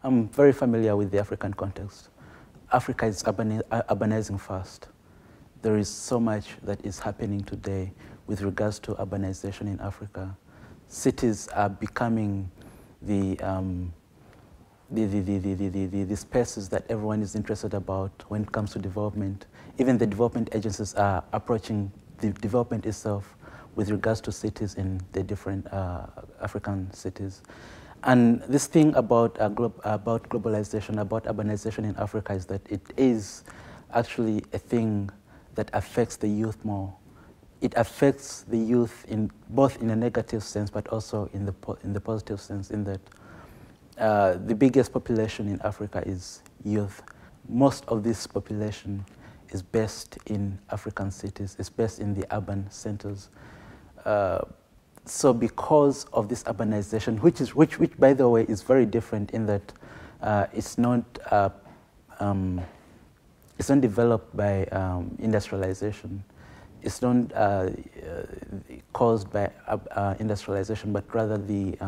I'm very familiar with the African context. Africa is urbanizing fast. There is so much that is happening today with regards to urbanization in Africa. Cities are becoming the spaces that everyone is interested about when it comes to development. Even the development agencies are approaching the development itself with regards to cities in the different African cities. And this thing about globalization, about urbanization in Africa is that it is actually a thing that affects the youth more. It affects the youth in both in a negative sense, but also in the positive sense, in that the biggest population in Africa is youth. Most of this population is based in African cities, is based in the urban centers. So because of this urbanization, which by the way is very different in that it's not developed by industrialization. It's not caused by industrialization, but rather the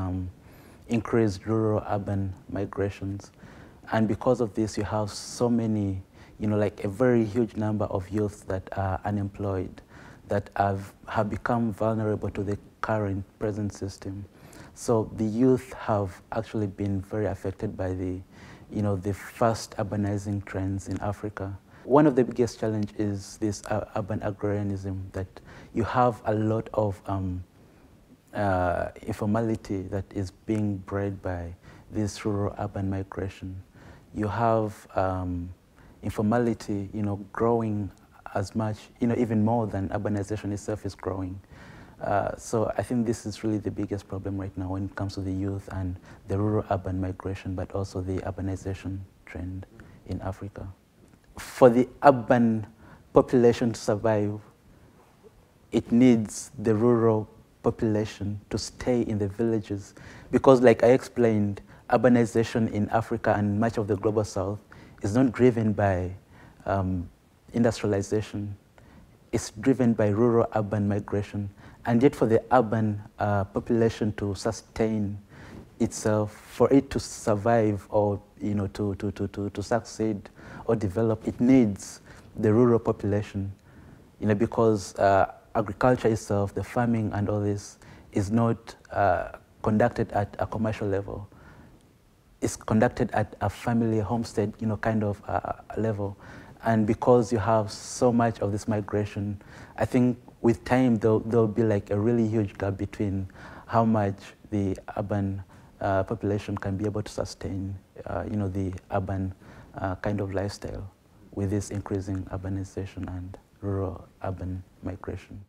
increased rural-urban migrations. And because of this, you have so many, like a very huge number of youths that are unemployed, that have become vulnerable to the current present system. So the youth have actually been very affected by the fast urbanizing trends in Africa. One of the biggest challenges is this urban agrarianism, that you have a lot of informality that is being bred by this rural-urban migration. You have informality, growing as much, even more than urbanization itself is growing. So I think this is really the biggest problem right now when it comes to the youth and the rural-urban migration, but also the urbanization trend in Africa. For the urban population to survive, it needs the rural population to stay in the villages, because like I explained, urbanization in Africa and much of the global south is not driven by industrialization. It's driven by rural-urban migration. And yet for the urban population to sustain itself, for it to survive or to succeed or develop, it needs the rural population, because agriculture itself, the farming and all this, is not conducted at a commercial level. It's conducted at a family homestead, kind of level. And because you have so much of this migration, I think with time there'll be like a really huge gap between how much the urban population can be able to sustain, the urban kind of lifestyle with this increasing urbanization and rural-urban migration.